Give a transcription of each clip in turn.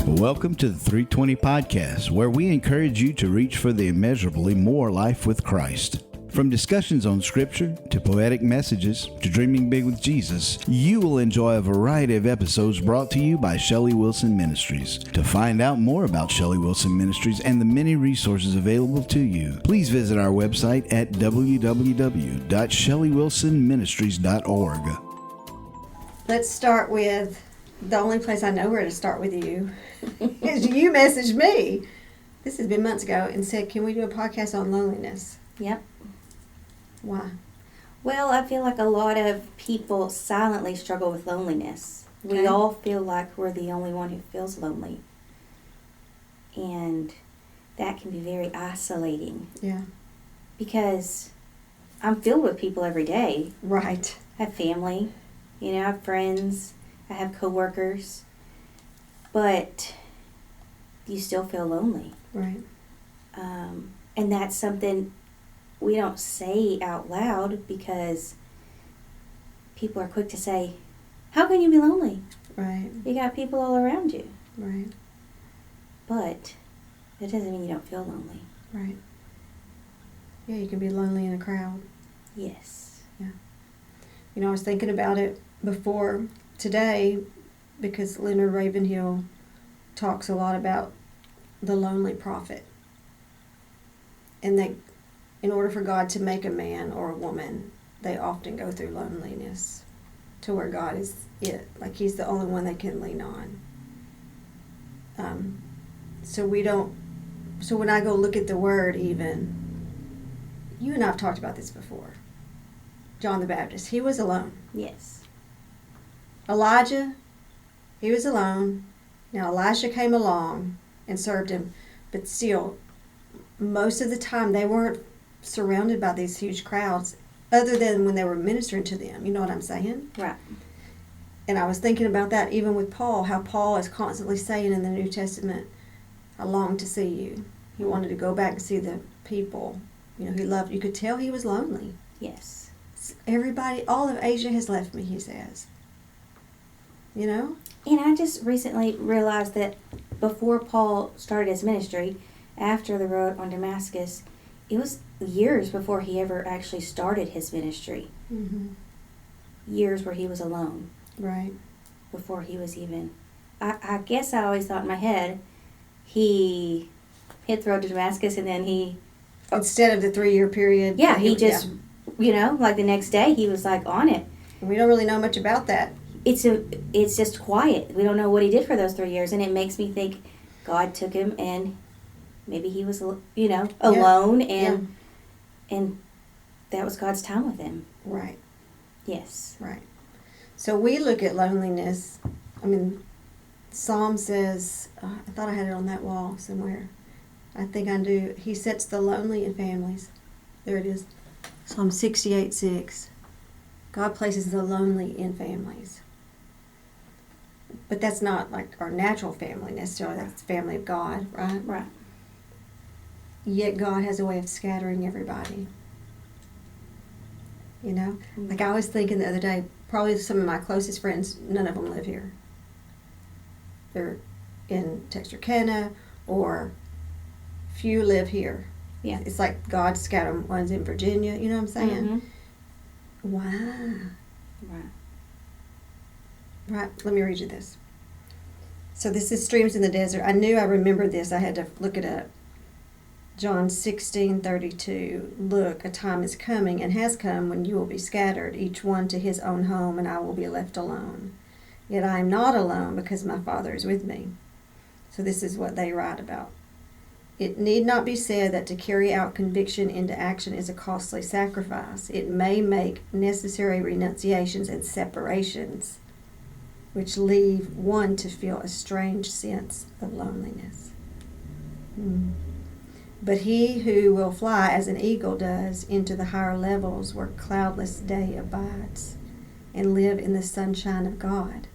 Welcome to the 320 Podcast, where we encourage you to reach for the immeasurably more life with Christ. From discussions on Scripture, to poetic messages, to dreaming big with Jesus, you will enjoy a variety of episodes brought to you by Shelly Wilson Ministries. To find out more about Shelly Wilson Ministries and the many resources available to you, please visit our website at www.shellywilsonministries.org. Let's start with the only place I know where to start with you is you messaged me. This has been months ago and said, can we do a podcast on loneliness? Yep. Why? Well, I feel like a lot of people silently struggle with loneliness. Okay. We all feel like we're the only one who feels lonely. And that can be very isolating. Yeah. Because I'm filled with people every day. Right. I have family, I have friends, I have coworkers, but you still feel lonely. Right. And that's something we don't say out loud because people are quick to say, how can you be lonely? Right. You got people all around you. Right. But that doesn't mean you don't feel lonely. Right. Yeah, you can be lonely in a crowd. Yes. Yeah. I was thinking about it before today because Leonard Ravenhill talks a lot about the lonely prophet. And that in order for God to make a man or a woman, they often go through loneliness to where God is it. Like He's the only one they can lean on. So when I go look at the Word even, you and I have talked about this before. John the Baptist, he was alone. Yes. Elijah, he was alone. Now Elisha came along and served him, but still, most of the time they weren't surrounded by these huge crowds other than when they were ministering to them. You know what I'm saying? Right. And I was thinking about that even with Paul, how Paul is constantly saying in the New Testament, I long to see you. He wanted to go back and see the people, he loved. You could tell he was lonely. Yes. Everybody, all of Asia has left me, he says. And I just recently realized that before Paul started his ministry, after the road on Damascus, it was years before he ever actually started his ministry. Mm-hmm. Years where he was alone. Right. Before he was even... I guess I always thought in my head, he hit the road to Damascus and then he... Instead of the 3-year period. Yeah, he just, like the next day he was like on it. And we don't really know much about that. It's just quiet. We don't know what he did for those 3 years, and it makes me think God took him and maybe he was, alone and that was God's time with him. Right. Yes. Right. So we look at loneliness. Psalm says, I thought I had it on that wall somewhere. I think I do. He sets the lonely in families. There it is. Psalm 68:6. God places the lonely in families. But that's not like our natural family necessarily. That's the family of God, right? Right. Yet God has a way of scattering everybody. Mm-hmm. Like I was thinking the other day, probably some of my closest friends, none of them live here. They're in Texarkana or few live here. Yeah. It's like God scattered them. One's in Virginia, you know what I'm saying? Mm-hmm. Wow. Right. Right, let me read you this. So this is streams in the desert. I knew I remembered this. I had to look it up. John 16:32. Look, a time is coming and has come when you will be scattered, each one to his own home, and I will be left alone. Yet I am not alone because my Father is with me. So this is what they write about. It need not be said that to carry out conviction into action is a costly sacrifice. It may make necessary renunciations and separations, which leave one to feel a strange sense of loneliness. But he who will fly as an eagle does into the higher levels where cloudless day abides and live in the sunshine of God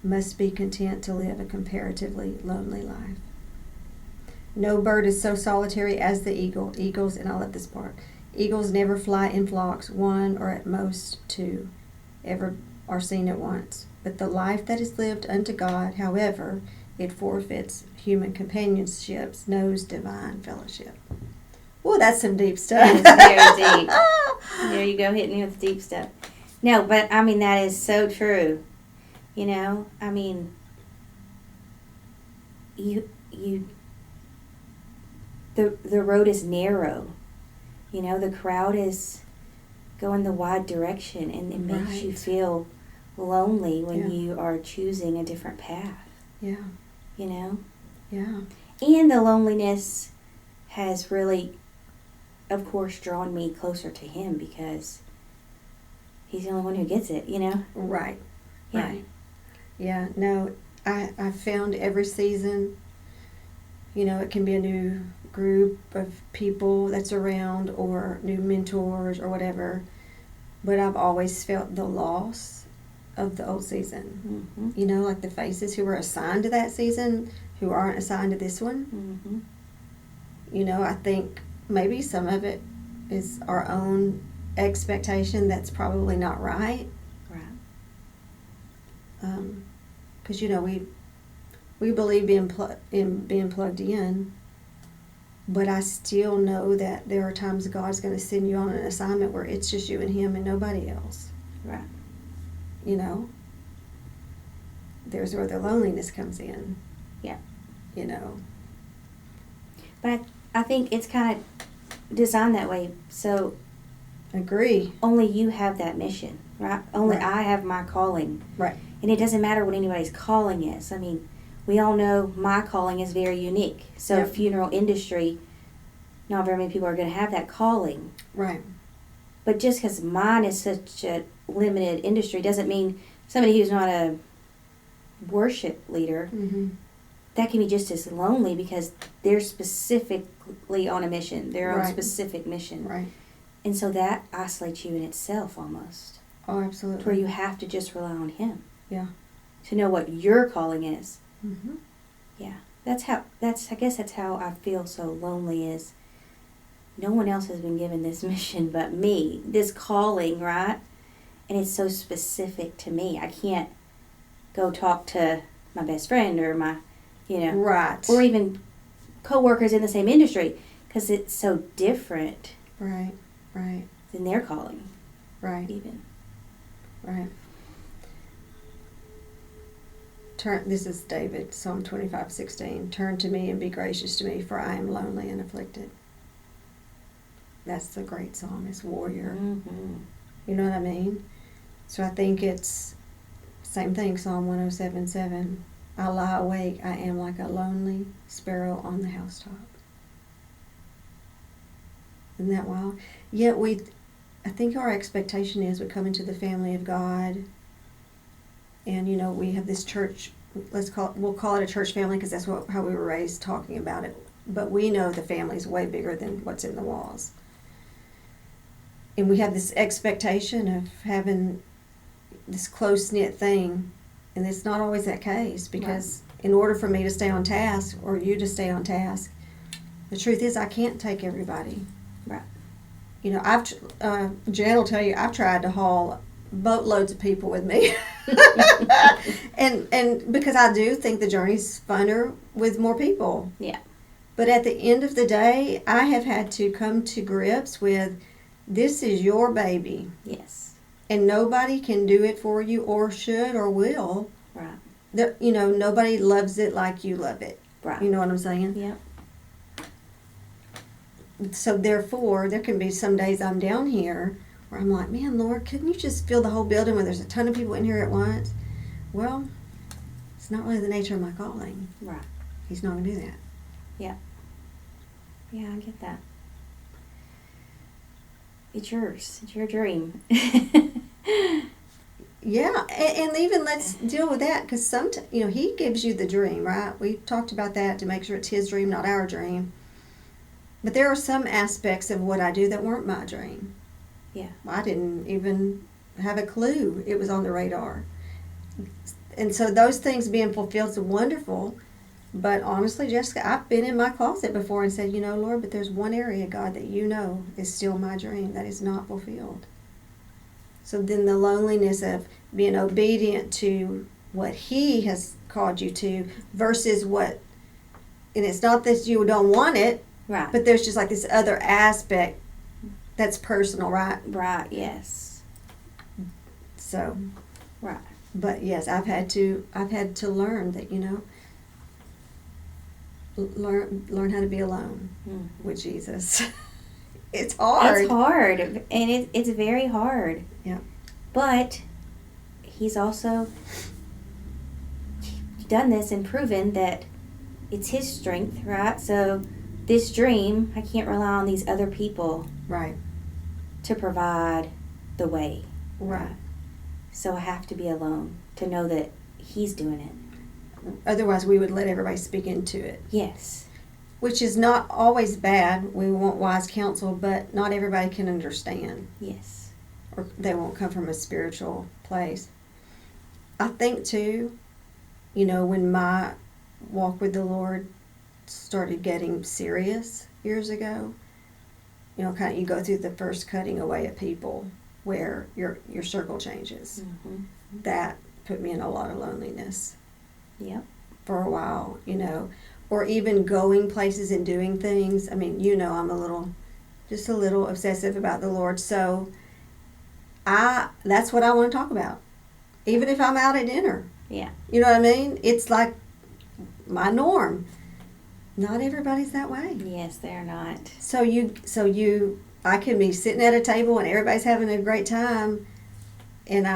must be content to live a comparatively lonely life. No bird is so solitary as the eagle. Eagles, and I love this part, eagles never fly in flocks, one or at most two, ever are seen at once. But the life that is lived unto God, however, it forfeits human companionships, knows divine fellowship. Well, that's some deep stuff. That is very deep. There you go, hitting me with the deep stuff. No, but I mean, that is so true. You know, I mean, the road is narrow. You know, the crowd is going the wide direction, and it makes you feel lonely when you are choosing a different path. Yeah. You know? Yeah. And the loneliness has really, of course, drawn me closer to him because he's the only one who gets it, you know? Right. Yeah. Right. Yeah. No, I found every season, you know, it can be a new group of people that's around or new mentors or whatever, but I've always felt the loss of the old season. Mm-hmm. You know, like the faces who were assigned to that season who aren't assigned to this one. Mm-hmm. You know, I think maybe some of it is our own expectation that's probably not right. Right. Because, you know, we believe in being plugged in, but I still know that there are times God's going to send you on an assignment where it's just you and Him and nobody else. Right. You know? There's where the loneliness comes in. Yeah. You know? But I think it's kind of designed that way, so Agree. only you have that mission, right? Only Right. I have my calling. Right. And it doesn't matter what anybody's calling is. I mean, we all know my calling is very unique. So Yep. funeral industry, not very many people are going to have that calling. Right. But just because mine is such a limited industry doesn't mean somebody who's not a worship leader, Mm-hmm. that can be just as lonely because they're specifically on a mission. They're on a Right. specific mission. Right. And so that isolates you in itself almost. Oh, To absolutely. where you have to just rely on Him. Yeah. To know what your calling is. Mm-hmm. Yeah. I guess that's how I feel so lonely is no one else has been given this mission but me. This calling, right? And it's so specific to me. I can't go talk to my best friend or my, you know, Right. or even co-workers in the same industry because it's so different Right. Right. than their calling Right. even. Right. This is David, Psalm 25:16. Turn to me and be gracious to me, for I am lonely and afflicted. That's the great psalmist, warrior. Mm-hmm. You know what I mean? So I think it's same thing, Psalm 107:7. I lie awake, I am like a lonely sparrow on the housetop. Isn't that wild? Yet I think our expectation is we come into the family of God, and you know we have this church. We'll call it a church family because that's how we were raised talking about it. But we know the family is way bigger than what's in the walls, and we have this expectation of having this close knit thing, and it's not always that case because in order for me to stay on task or you to stay on task, the truth is I can't take everybody. Right. You know, Jan will tell you, I've tried to haul boatloads of people with me. and because I do think the journey's funner with more people. Yeah. But at the end of the day, I have had to come to grips with this is your baby. Yes. And nobody can do it for you or should or will. Right. You know, nobody loves it like you love it. Right. You know what I'm saying? Yep. So therefore, there can be some days I'm down here where I'm like, man, Lord, couldn't you just fill the whole building when there's a ton of people in here at once? Well, it's not really the nature of my calling. Right. He's not going to do that. Yeah. Yeah, I get that. It's yours. It's your dream. Yeah, and even let's deal with that because sometimes, you know, He gives you the dream, right? We talked about that to make sure it's His dream, not our dream. But there are some aspects of what I do that weren't my dream. Yeah. I didn't even have a clue it was on the radar. And so those things being fulfilled is wonderful. But honestly, Jessica, I've been in my closet before and said, you know, Lord, but there's one area, God, that you know is still my dream that is not fulfilled. So then the loneliness of being obedient to what He has called you to versus what, and it's not that you don't want it, Right. but there's just like this other aspect that's personal, right? Right, yes. So, Right. but yes, I've had to learn that, learn how to be alone with Jesus. It's hard. It's hard, and it's very hard. Yeah. But He's also done this and proven that it's His strength, right? So this dream, I can't rely on these other people Right. to provide the way. Right. So I have to be alone to know that He's doing it. Otherwise, we would let everybody speak into it. Yes. Which is not always bad. We want wise counsel, but not everybody can understand. Yes. Or they won't come from a spiritual place. I think, too, when my walk with the Lord started getting serious years ago, kind of you go through the first cutting away of people where your circle changes. Mm-hmm. That put me in a lot of loneliness. Yep. For a while, or even going places and doing things. I mean, I'm just a little obsessive about the Lord. So that's what I want to talk about. Even if I'm out at dinner. Yeah. You know what I mean? It's like my norm. Not everybody's that way. Yes, they're not. So I can be sitting at a table and everybody's having a great time, and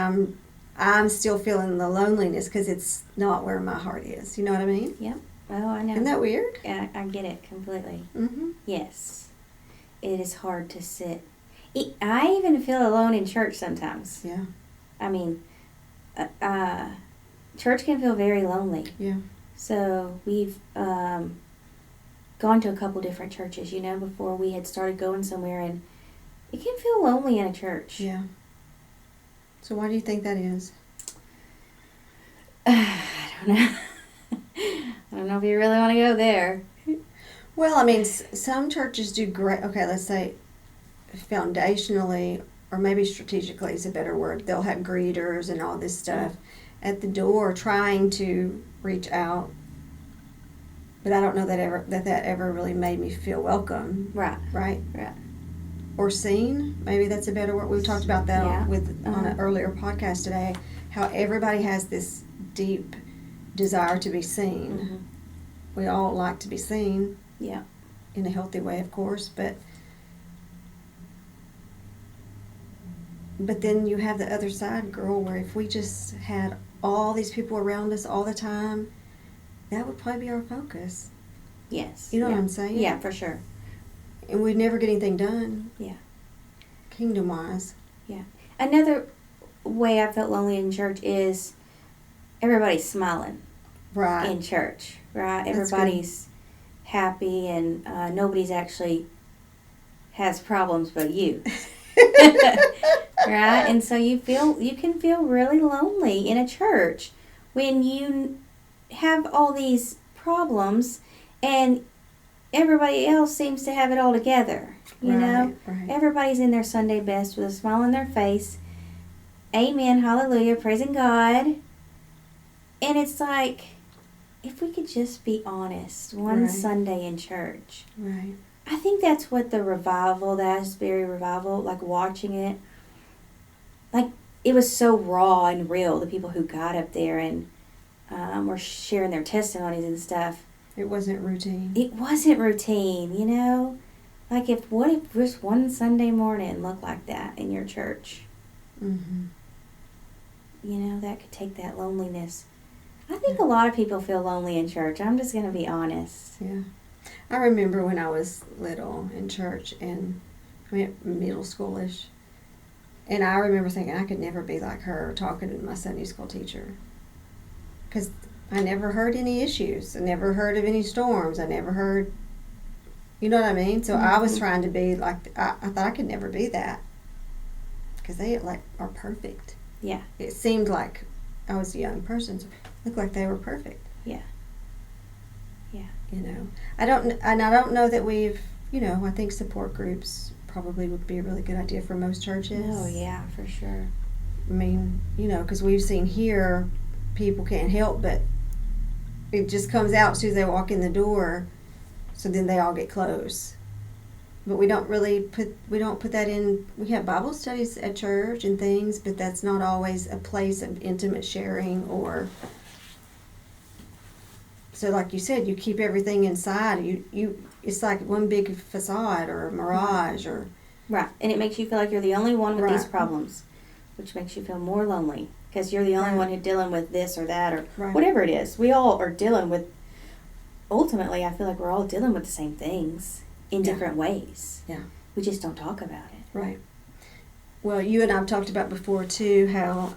I'm still feeling the loneliness because it's not where my heart is. You know what I mean? Yep. Oh, I know. Isn't that weird? Yeah, I get it completely. Mm-hmm. Yes. It is hard to sit. I even feel alone in church sometimes. Yeah. I mean, church can feel very lonely. Yeah. So we've gone to a couple different churches, before we had started going somewhere, and it can feel lonely in a church. Yeah. So why do you think that is? I don't know. I don't know if you really want to go there. Well, I mean, some churches do great. Okay, let's say foundationally, or maybe strategically is a better word. They'll have greeters and all this stuff at the door trying to reach out. But I don't know that ever really made me feel welcome. Right. Right? Right. Or seen. Maybe that's a better word. We talked about that Yeah. on an earlier podcast today, how everybody has this deep desire to be seen. Mm-hmm. We all like to be seen. Yeah. In a healthy way, of course, but then you have the other side, girl, where if we just had all these people around us all the time, that would probably be our focus. Yes. You know yeah. what I'm saying? Yeah, for sure. And we'd never get anything done. Yeah. Kingdom-wise. Yeah. Another way I felt lonely in church is everybody's smiling. Right. In church, right? That's Everybody's happy, and nobody's actually has problems but you. Right? And so you can feel really lonely in a church when you have all these problems and everybody else seems to have it all together. You know? Right. Everybody's in their Sunday best with a smile on their face. Amen, hallelujah, praising God. And it's like, if we could just be honest one Right. Sunday in church. Right. I think that's what the revival, the Asbury revival, like watching it, like it was so raw and real, the people who got up there and were sharing their testimonies and stuff. It wasn't routine. It wasn't routine, you know? Like what if just one Sunday morning looked like that in your church? Mm-hmm. You know, that could take that loneliness. I think a lot of people feel lonely in church. I'm just going to be honest. Yeah. I remember when I was little in church, and middle schoolish, and I remember thinking I could never be like her, talking to my Sunday school teacher, because I never heard any issues. I never heard of any storms. I never heard, you know what I mean? So I was trying to be like, I thought I could never be that, because they are perfect. Yeah. It seemed like I was a young person, so it looked like they were perfect. Yeah. Yeah. You know, I don't know that we've, I think support groups probably would be a really good idea for most churches. Oh, yeah, for sure. I mean, because we've seen here people can't help but it just comes out as soon as they walk in the door. So then they all get close. But we don't put that in. We have Bible studies at church and things, but that's not always a place of intimate sharing or. So like you said, you keep everything inside. It's like one big facade or a mirage or. Right, and it makes you feel like you're the only one with these Right. problems, which makes you feel more lonely because you're the only Right. one who's dealing with this or that or Right. whatever it is. We all are dealing with. Ultimately, I feel like we're all dealing with the same things in Yeah. different ways. Yeah. We just don't talk about it. Right. Well, you and I have talked about before too how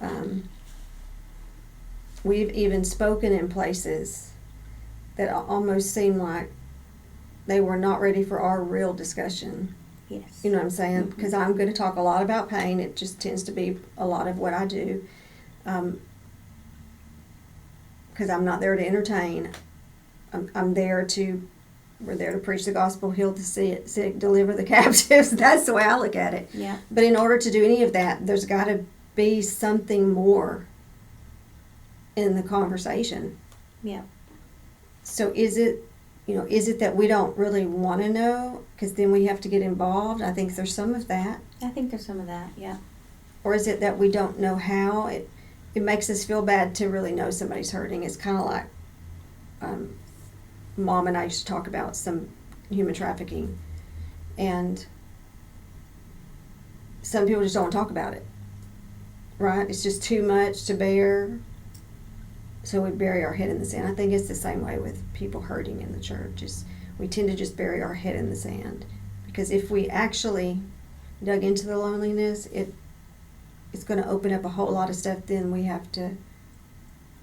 we've even spoken in places that almost seem like they were not ready for our real discussion. Yes. You know what I'm saying? Mhm. Because I'm going to talk a lot about pain. It just tends to be a lot of what I do. Because I'm not there to entertain. We're there to preach the gospel, heal the sick, deliver the captives. That's the way I look at it. Yeah. But in order to do any of that, there's got to be something more in the conversation. Yeah. So is it that we don't really want to know because then we have to get involved? I think there's some of that. I think there's some of that. Yeah. Or is it that we don't know how? It makes us feel bad to really know somebody's hurting. It's kind of like Mom and I used to talk about some human trafficking, and some people just don't talk about it, right? It's just too much to bear, so we bury our head in the sand. I think it's the same way with people hurting in the church. We tend to just bury our head in the sand, because if we actually dug into the loneliness, it's going to open up a whole lot of stuff. Then we have to,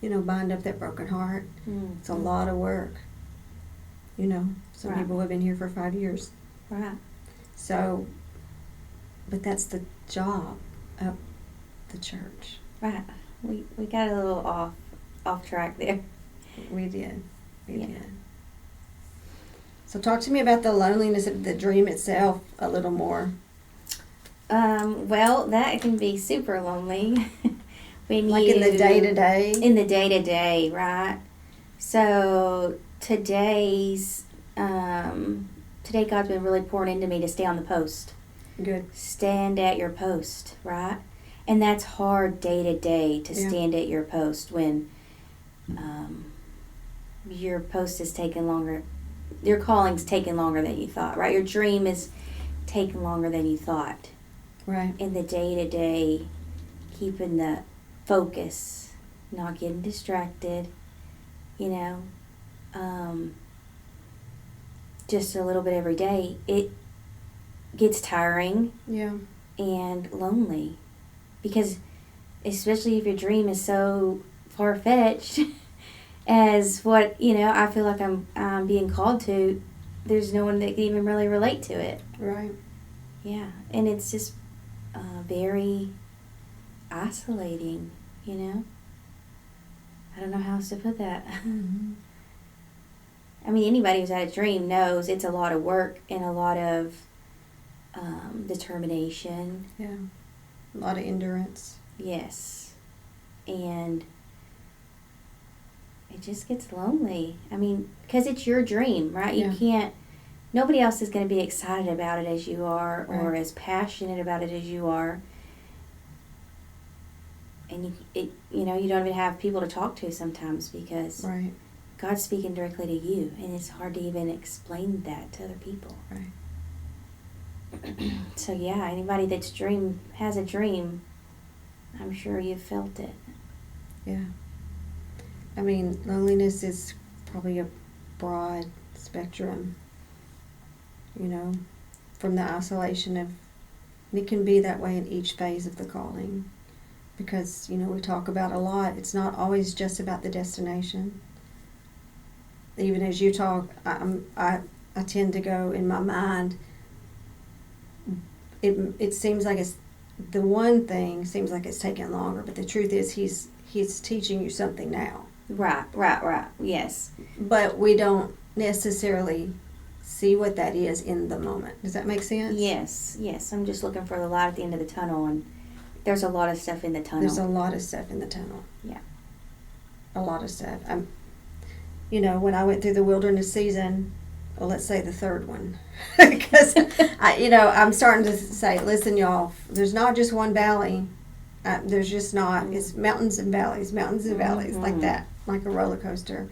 bind up that broken heart. Mm-hmm. It's a lot of work. Some Right. people have been here for 5 years. Right. So, but that's the job of the church. Right. We got a little off track there. We did. We Yeah. did. So talk to me about the loneliness of the dream itself a little more. Well, that can be super lonely. when Like in the day-to-day? In the day-to-day, right? So today God's been really pouring into me to stay on the post. Good. Stand at your post, right? And that's hard day-to-day to Yeah. stand at your post when your post is taking longer. Your calling's taking longer than you thought, right? Your dream is taking longer than you thought. Right. In the day-to-day, keeping the focus, not getting distracted, just a little bit every day. It gets tiring Yeah. and lonely because especially if your dream is so far-fetched as what, I feel like I'm being called to, there's no one that can even really relate to it. Right. Yeah, and it's just very isolating, I don't know how else to put that. Mm-hmm. I mean, anybody who's had a dream knows it's a lot of work and a lot of determination. Yeah. A lot of endurance. Yes. And it just gets lonely. I mean, because it's your dream, right? Yeah. You can't, nobody else is going to be excited about it as you are or Right. as passionate about it as you are. And you don't even have people to talk to sometimes because Right. God's speaking directly to you, and it's hard to even explain that to other people. Right. So yeah, anybody has a dream, I'm sure you've felt it. Yeah. I mean, loneliness is probably a broad spectrum, from the isolation of, and it can be that way in each phase of the calling. Because, we talk about a lot, it's not always just about the destination. Even as you talk, I tend to go in my mind, it seems like it's, the one thing seems like it's taking longer, but the truth is he's teaching you something now. Right, yes. But we don't necessarily see what that is in the moment. Does that make sense? Yes. I'm just looking for the light at the end of the tunnel, and there's a lot of stuff in the tunnel. There's a lot of stuff in the tunnel. Yeah. a lot of stuff. When I went through the wilderness season, well, let's say the third one, because I'm starting to say, listen, y'all, there's not just one valley. There's just not. It's mountains and valleys, like that, like a roller coaster,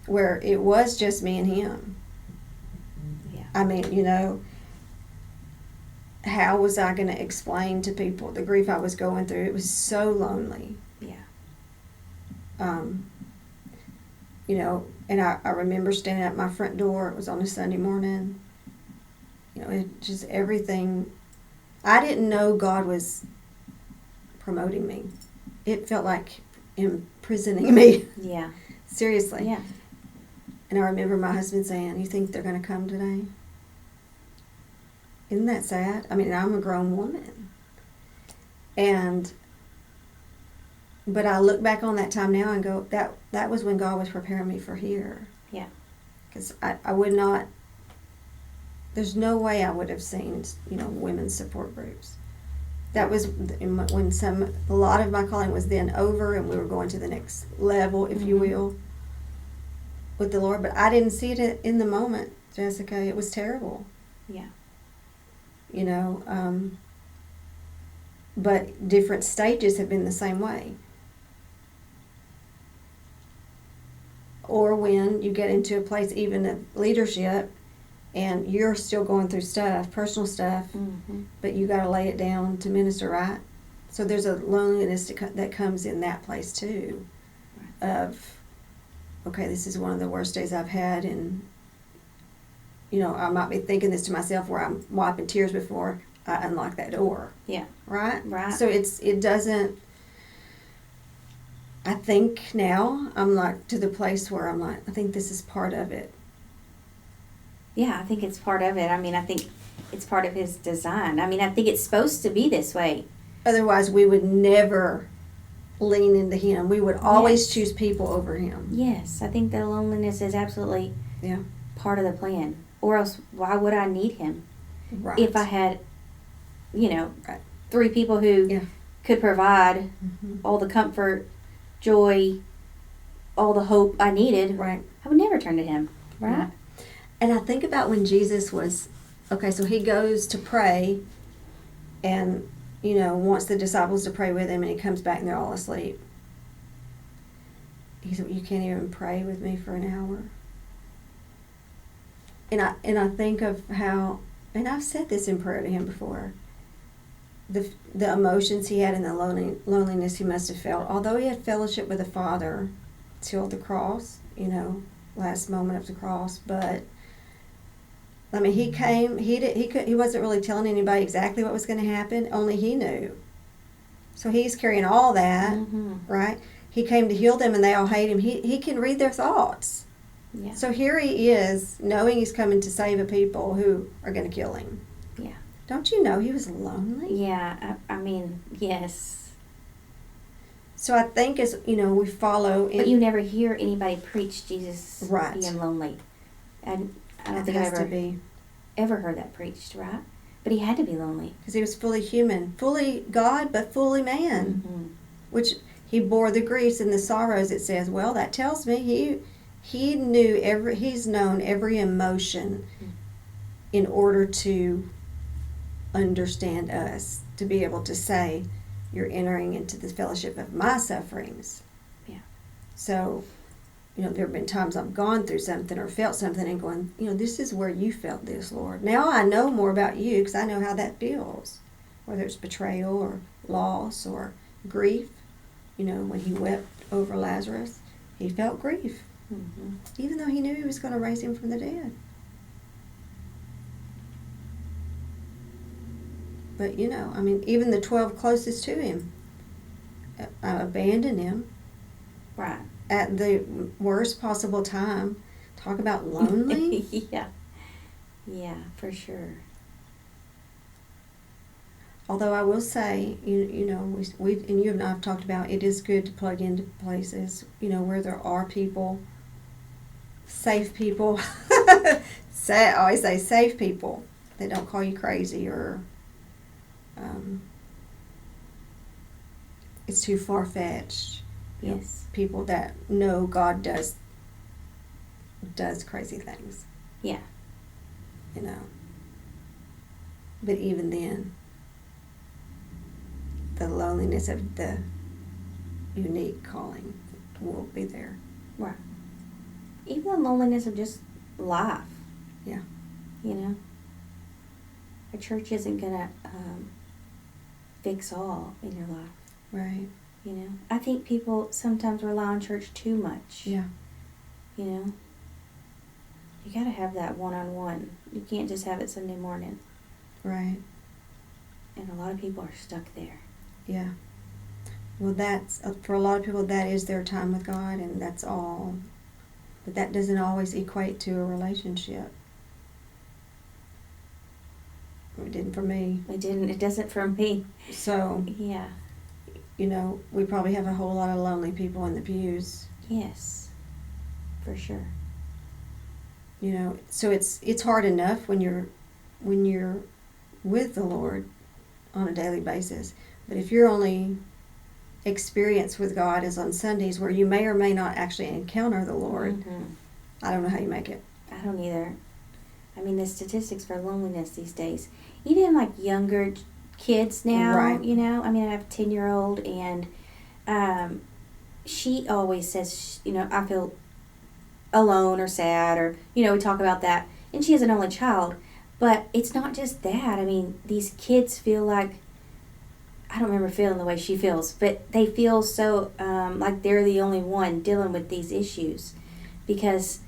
where it was just me and him. Yeah. I mean, how was I going to explain to people the grief I was going through? It was so lonely. Yeah. And I remember standing at my front door. It was on a Sunday morning. It just everything. I didn't know God was promoting me. It felt like imprisoning me. Yeah. Seriously. Yeah. And I remember my husband saying, "You think they're going to come today?" Isn't that sad? I mean, I'm a grown woman. But I look back on that time now and go, that was when God was preparing me for here. Yeah. Because I would not, there's no way I would have seen, women's support groups. That was when a lot of my calling was then over and we were going to the next level, if you will, with the Lord. But I didn't see it in the moment, Jessica. It was terrible. Yeah. But different stages have been the same way. Or when you get into a place even of leadership and you're still going through stuff, personal stuff, but you got to lay it down to minister, right? So there's a loneliness that comes in that place too, of, okay, this is one of the worst days I've had, and I might be thinking this to myself where I'm wiping tears before I unlock that door. Yeah. Right? Right. So it doesn't, I think now I'm like to the place where I'm like, I think this is part of it. Yeah, I think it's part of it. I mean, I think it's part of his design. I mean, I think it's supposed to be this way. Otherwise, we would never lean into him. We would always choose people over him. Yes, I think that loneliness is absolutely part of the plan. Or else, why would I need him? Right. If I had, 3 people who could provide all the comfort, joy, all the hope I needed, right, I would never turn to him, right? Yeah. And I think about when Jesus was, so he goes to pray and, wants the disciples to pray with him, and he comes back and they're all asleep. He said, "You can't even pray with me for an hour." And I think of how, and I've said this in prayer to him before, the emotions he had and the loneliness he must have felt. Although he had fellowship with the Father till the cross, last moment of the cross, but I mean, he came. He wasn't really telling anybody exactly what was going to happen. Only he knew. So he's carrying all that, right? He came to heal them, and they all hate him. He can read their thoughts. Yeah. So here he is, knowing he's coming to save a people who are going to kill him. Yeah. Don't you know he was lonely? Yeah. I mean, yes. So I think as we follow. But you never hear anybody preach Jesus right. being lonely. And I don't think I've ever heard that preached, right? But he had to be lonely. Because he was fully human, fully God, but fully man. Which he bore the griefs and the sorrows, it says. Well, that tells me he's known every emotion in order to understand us, to be able to say, you're entering into the fellowship of my sufferings. Yeah. So, there have been times I've gone through something or felt something and going, this is where you felt this, Lord. Now I know more about you because I know how that feels, whether it's betrayal or loss or grief. When he wept over Lazarus, he felt grief, even though he knew he was going to raise him from the dead. But, even the 12 closest to him abandoned him. Right. At the worst possible time. Talk about lonely. Yeah, for sure. Although I will say, we and you and I have talked about, it is good to plug into places, where there are people, safe people. I always say safe people that don't call you crazy or it's too far-fetched. Yes. People that know God does crazy things. Yeah. You know. But even then, the loneliness of the unique calling will be there. Right. Even the loneliness of just life. Yeah. You know? A church isn't going to fix all in your life. Right. You know? I think people sometimes rely on church too much. Yeah. You know? You got to have that one-on-one. You can't just have it Sunday morning. Right. And a lot of people are stuck there. Yeah. Well, that's, for a lot of people, that is their time with God, and that's all. But that doesn't always equate to a relationship. It didn't for me. It doesn't for me. So, Yeah. you know, we probably have a whole lot of lonely people in the pews. Yes. For sure. You know, so it's hard enough when you're with the Lord on a daily basis. But if your only experience with God is on Sundays, where you may or may not actually encounter the Lord, Mm-hmm. I don't know how you make it. I don't either. I mean, the statistics for loneliness these days, even like younger kids now, Right. you know, I mean, I have a 10-year-old, and she always says, you know, I feel alone or sad, or, you know, we talk about that. And she has an only child. But it's not just that. I mean, these kids feel like, I don't remember feeling the way she feels, but they feel so like they're the only one dealing with these issues, because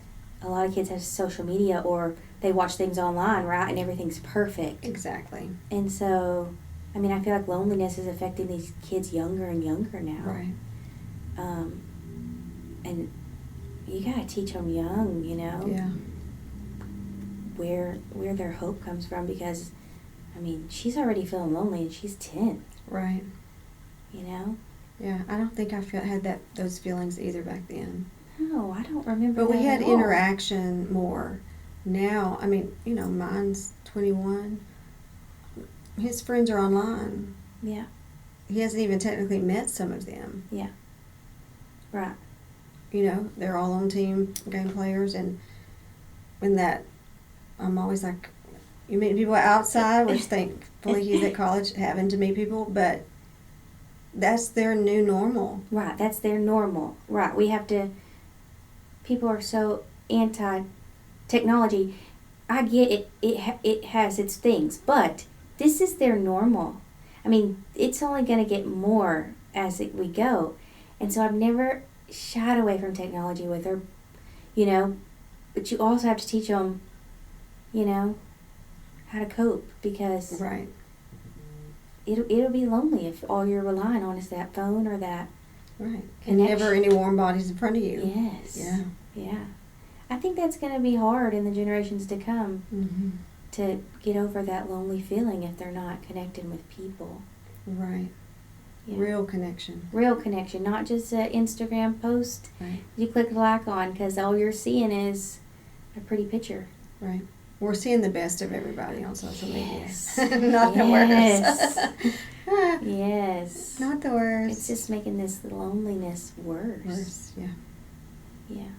a lot of kids have social media, or they watch things online, right, and everything's perfect. Exactly. And so, I mean, I feel like loneliness is affecting these kids younger and younger now. Right. And you gotta teach them young, you know, Yeah. where their hope comes from, because, I mean, she's already feeling lonely, and she's 10. Right. You know? Yeah. I don't think I had those feelings either back then. No, I don't remember. But we that had at all. interaction more. Now, I mean, you know, mine's 21. His friends are online. Yeah. He hasn't even technically met some of them. Yeah. Right. You know, they're all on team game players, and that I'm always like, you meet people outside, which thankfully he's at college having to meet people, but that's their new normal. Right. That's their normal. Right. We have to. People are so anti-technology. I get it. It has its things, but this is their normal. I mean, it's only going to get more as we go, and so I've never shied away from technology with her, you know. But you also have to teach them, you know, how to cope, because Right. it'll be lonely if all you're relying on is that phone or that. Right. And never any warm bodies in front of you. Yes. Yeah. Yeah. I think that's going to be hard in the generations to come, Mm-hmm. to get over that lonely feeling if they're not connected with people. Right. Yeah. Real connection. Real connection, not just an Instagram post Right. you click like on, because all you're seeing is a pretty picture. Right. We're seeing the best of everybody on social Yes. media. Not the Yes. worst. Yes. Not the worst. It's just making this loneliness worse. worse. Yeah. Yeah.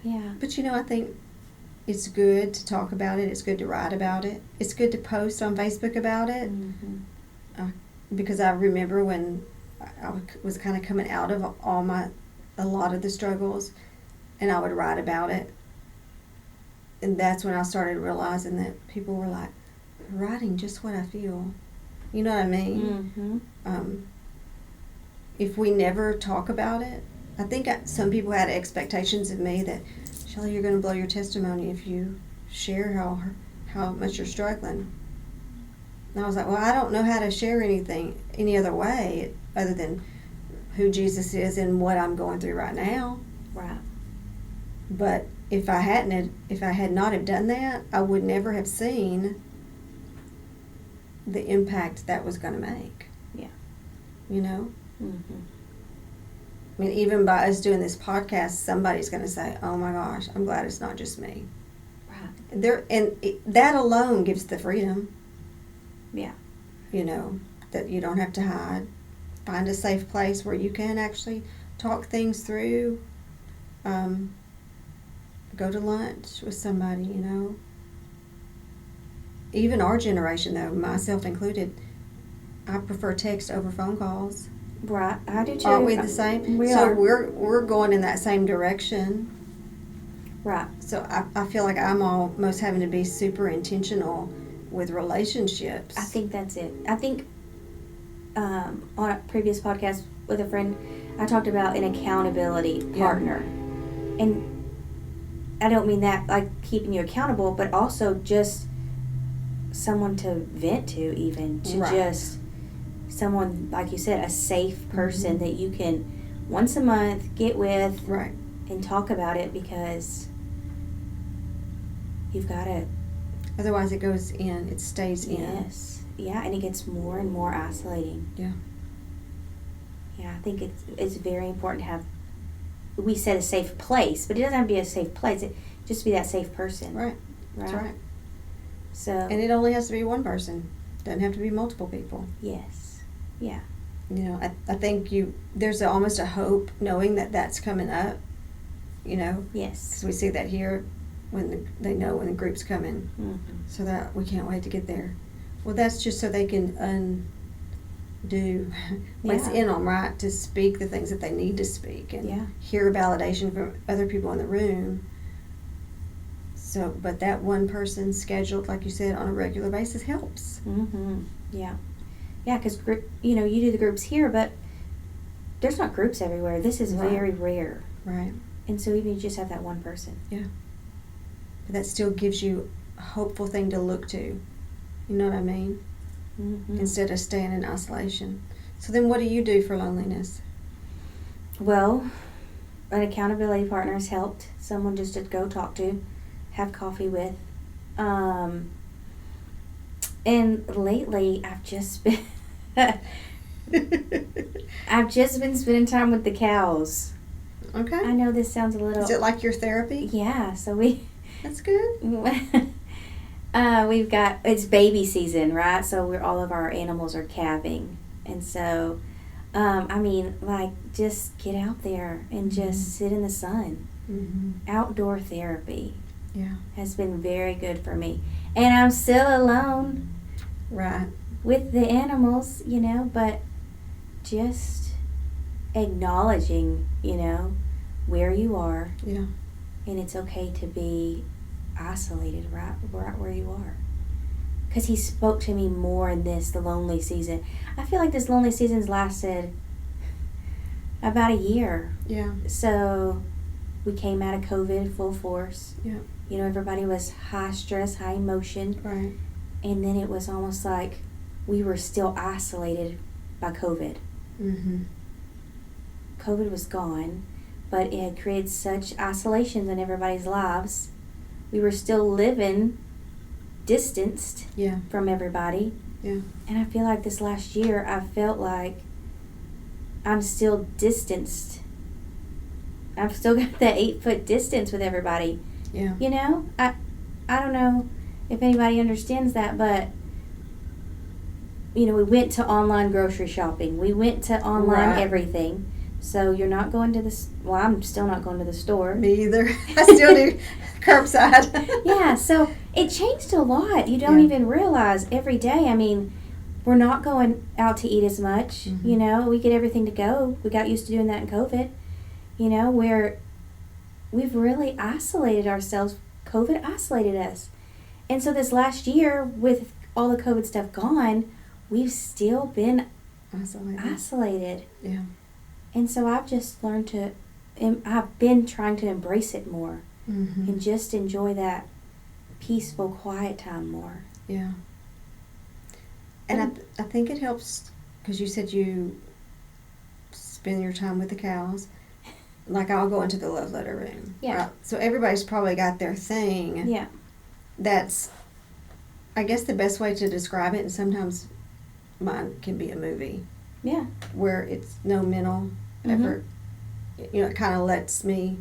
Yeah. But you know, I think it's good to talk about it. It's good to write about it. It's good to post on Facebook about it. Mm-hmm. Because I remember when I was kind of coming out of a lot of the struggles, and I would write about it. And that's when I started realizing that people were like, writing just what I feel. You know what I mean? Mm-hmm. If we never talk about it, I think some people had expectations of me that, Shelly, you're going to blow your testimony if you share how much you're struggling. And I was like, well, I don't know how to share anything any other way other than who Jesus is and what I'm going through right now. Right. But if I had not have done that, I would never have seen the impact that was going to make. Yeah. You know? Mm-hmm. I mean, even by us doing this podcast, somebody's going to say, oh my gosh, I'm glad it's not just me. Right. That alone gives the freedom. Yeah. You know, that you don't have to hide. find a safe place where you can actually talk things through. Go to lunch with somebody, you know. Even our generation, though, myself included, I prefer text over phone calls. Right, I do too. Aren't we the same? We so are. we're going in that same direction. Right. So I feel like I'm almost having to be super intentional with relationships. I think that's it. I think on a previous podcast with a friend, I talked about an accountability partner. And I don't mean that like keeping you accountable, but also just someone to vent to, even to just someone, like you said, a safe person that you can once a month get with and talk about it, because you've got to. Otherwise it goes in, it stays in. Yes. Yeah, and it gets more and more isolating. Yeah. Yeah, I think it's very important to have, we said a safe place, but it doesn't have to be a safe place. It just be that safe person. Right. That's right. So. And it only has to be one person. Doesn't have to be multiple people. Yes. Yeah. You know, I think there's almost a hope knowing that that's coming up. You know. Yes. Because we see that here when they know when the group's coming. Mm-hmm. So that we can't wait to get there. Well, that's just so they can undo what's in them, right? To speak the things that they need to speak and hear validation from other people in the room. So, but that one person scheduled, like you said, on a regular basis helps. Mm-hmm. Yeah. Yeah, because, you know, you do the groups here, but there's not groups everywhere. This is very rare. Right. And so even you just have that one person. Yeah. But that still gives you a hopeful thing to look to. You know what I mean? Mm-hmm. Instead of staying in isolation. So then what do you do for loneliness? Well, an accountability partner has helped. Someone just to go talk to, have coffee with. And lately I've just been spending time with the cows. Okay. I know this sounds a little... Is it like your therapy? Yeah, so That's good. We've got, it's baby season, right? So all of our animals are calving. And so, I mean, like, just get out there and just sit in the sun. Mm-hmm. Outdoor therapy has been very good for me. And I'm still alone. Right. With the animals, you know, but just acknowledging, you know, where you are. Yeah. And it's okay to be isolated right where you are. Because he spoke to me more in the lonely season. I feel like this lonely season's lasted about a year. Yeah. So we came out of COVID full force. Yeah. You know, everybody was high stress, high emotion. Right. And then it was almost like we were still isolated by COVID. Mm-hmm. COVID was gone, but it had created such isolations in everybody's lives. We were still living distanced from everybody. Yeah. And I feel like this last year, I felt like I'm still distanced. I've still got that 8-foot distance with everybody. Yeah. You know? I don't know if anybody understands that, but you know, we went to online grocery shopping. We went to online everything. So you're not going to well, I'm still not going to the store. Me either. I still do curbside. Yeah, so it changed a lot. You don't even realize every day. I mean, we're not going out to eat as much. Mm-hmm. You know, we get everything to go. We got used to doing that in COVID. You know, where we've really isolated ourselves. COVID isolated us. And so this last year, with all the COVID stuff gone, we've still been isolated. Yeah. And so I've just learned I've been trying to embrace it more. Mm-hmm. And just enjoy that peaceful, quiet time more. Yeah. And I think it helps, because you said you spend your time with the cows. Like, I'll go into the love letter room. Yeah. Right? So everybody's probably got their thing. Yeah. That's, I guess, the best way to describe it, and sometimes mine can be a movie. Yeah. Where it's no mental effort. You know, it kind of lets me,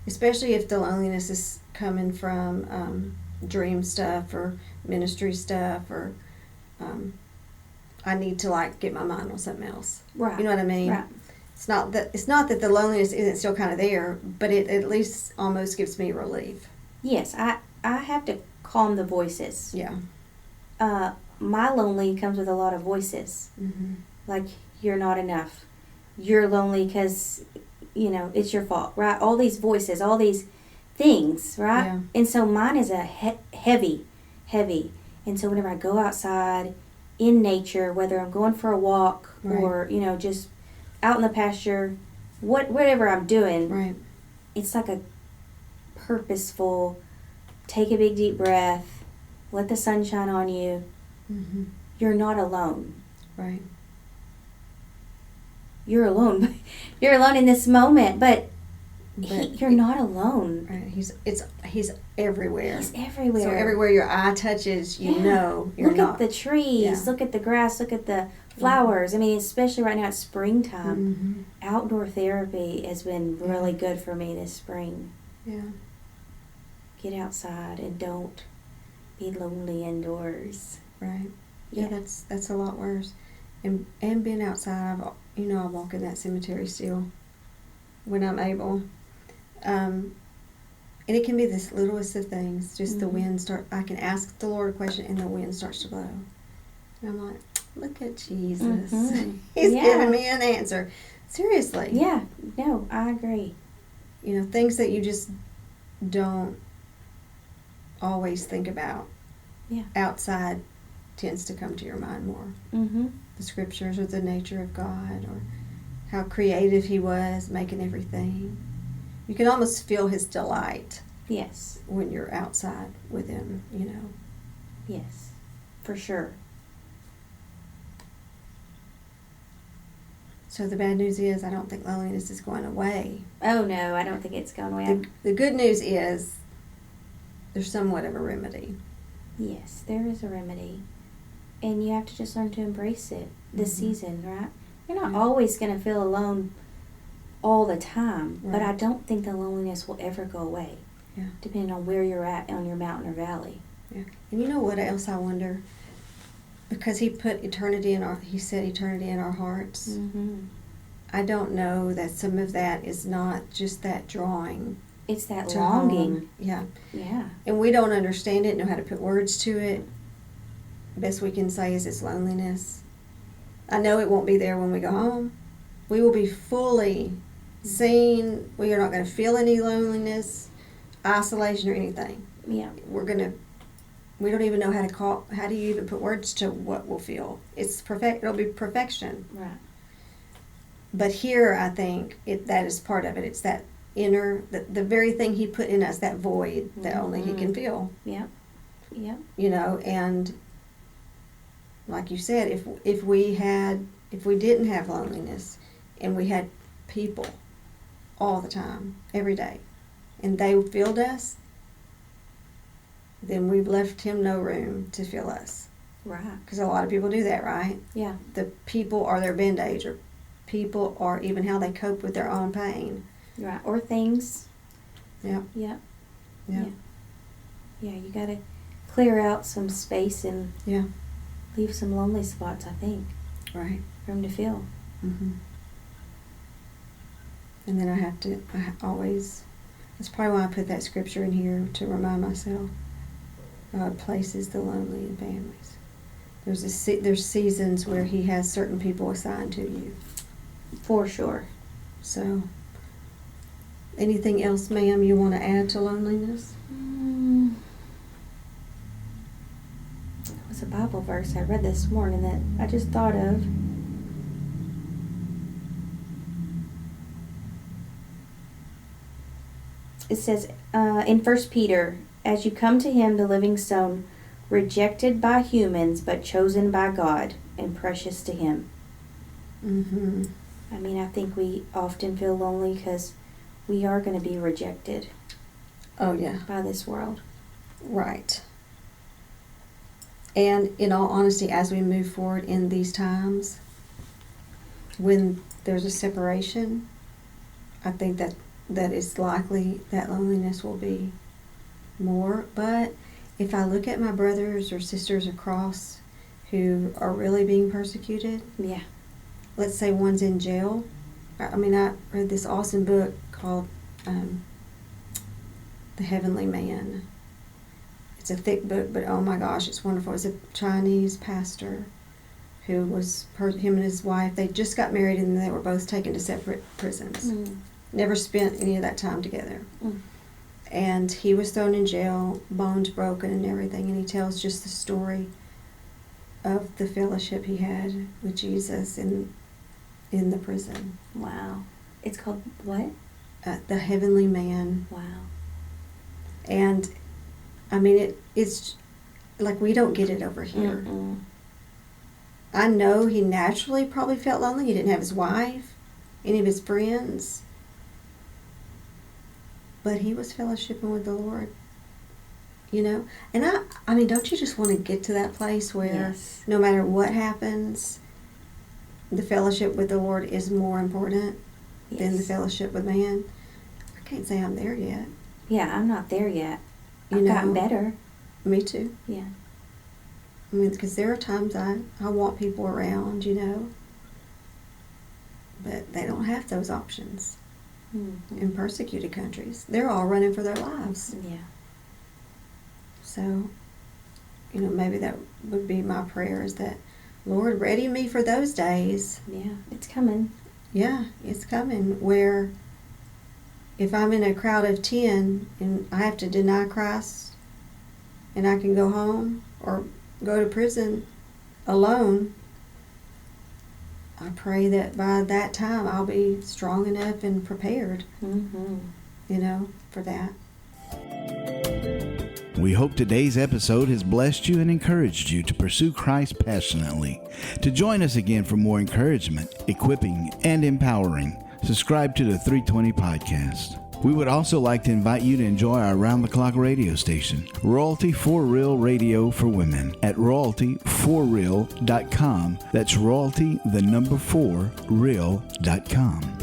especially if the loneliness is coming from dream stuff or ministry stuff, or I need to like get my mind on something else. Right. You know what I mean? Right. It's not that the loneliness isn't still kind of there, but it at least almost gives me relief. Yes, I have to calm the voices. Yeah. My lonely comes with a lot of voices. Mm-hmm. Like, you're not enough. You're lonely because, it's your fault, right? All these voices, all these things, right? Yeah. And so mine is a heavy. And so whenever I go outside in nature, whether I'm going for a walk Right. or, just out in the pasture, whatever I'm doing, Right. it's like a purposeful, take a big deep breath, let the sun shine on you. Mm-hmm. You're not alone. Right. You're alone. You're alone in this moment, but But you're not alone. Right. He's everywhere. He's everywhere. So everywhere your eye touches, you Yeah. know you're look not. at the trees. Yeah. Look at the grass. Look at the flowers. I mean, especially right now, it's springtime. Mm-hmm. Outdoor therapy has been really good for me this spring. Yeah. Get outside and don't be lonely indoors. Right. Yeah, that's a lot worse. And being outside, I walk in that cemetery still when I'm able. And it can be the littlest of things. Just the wind I can ask the Lord a question and the wind starts to blow. And I'm like, look at Jesus. Mm-hmm. He's giving me an answer. Seriously. Yeah. No, I agree. Things that you just don't always think about. Yeah. Outside tends to come to your mind more. Mm-hmm. The scriptures or the nature of God or how creative he was making everything. You can almost feel his delight Yes. when you're outside with him, Yes. For sure. So the bad news is I don't think loneliness is going away. Oh, no, I don't think it's gone away. The good news is there's somewhat of a remedy. Yes, there is a remedy. And you have to just learn to embrace it this season, right? You're not always going to feel alone all the time, but I don't think the loneliness will ever go away, depending on where you're at on your mountain or valley. Yeah. And you know what else I wonder? Because he put he said eternity in our hearts. Mm-hmm. I don't know that some of that is not just that drawing. It's that to longing. home. Yeah. Yeah. And we don't understand it, know how to put words to it. Best we can say is it's loneliness. I know it won't be there when we go home. We will be fully seen. We are not going to feel any loneliness, isolation, or anything. Yeah. We don't even know how do you even put words to what we'll feel. It'll be perfection. Right. But here, I think that is part of it. It's that inner, the very thing he put in us, that void that only he can fill. Yeah. Yeah. And like you said, if we didn't have loneliness and we had people all the time, every day, and they filled us, then we've left him no room to fill us. Right. Because a lot of people do that, right? Yeah. The people are their band-aids, or people are even how they cope with their own pain. Right. Or things. Yeah. Yeah. Yeah. Yeah, you got to clear out some space and Yeah. leave some lonely spots, I think, Right. for him to feel. Mm-hmm. And then I always, that's probably why I put that scripture in here, to remind myself, God places the lonely in families. There's seasons where he has certain people assigned to you. For sure. So, anything else, ma'am, you want to add to loneliness? It was a Bible verse I read this morning that I just thought of. It says in 1 Peter, as you come to him, the living stone, rejected by humans but chosen by God and precious to him. Mm-hmm. I mean, I think we often feel lonely because we are going to be rejected. Oh, yeah. By this world. Right. And in all honesty, as we move forward in these times, when there's a separation, I think that it's likely that loneliness will be more. But if I look at my brothers or sisters across who are really being persecuted. Yeah. Let's say one's in jail. I read this awesome book called The Heavenly Man. It's a thick book, but oh my gosh, it's wonderful. It's a Chinese pastor who was, him and his wife, they just got married and they were both taken to separate prisons. Never spent any of that time together. And he was thrown in jail, bones broken and everything, and he tells just the story of the fellowship he had with Jesus in the prison. Wow. It's called what? The Heavenly Man. Wow. And I mean, it's like we don't get it over here. I know he naturally probably felt lonely. He didn't have his wife, any of his friends. But he was fellowshipping with the Lord, you know? And I mean, don't you just want to get to that place where no matter what happens, the fellowship with the Lord is more important than the fellowship with man? I can't say I'm there yet. Yeah, I'm not there yet. I've gotten better. Me too. Yeah. I mean, because there are times I want people around, you know, but they don't have those options in persecuted countries. They're all running for their lives. Yeah. So, you know, maybe that would be my prayer, is that, Lord, ready me for those days. Yeah, it's coming. Yeah, it's coming, where if I'm in a crowd of 10 and I have to deny Christ and I can go home or go to prison alone, I pray that by that time I'll be strong enough and prepared, you know, for that. We hope today's episode has blessed you and encouraged you to pursue Christ passionately. To join us again for more encouragement, equipping, and empowering, subscribe to the 320 Podcast. We would also like to invite you to enjoy our round-the-clock radio station, Royalty for Real Radio for Women, at royaltyforreal.com. That's royalty, the number 4, real.com.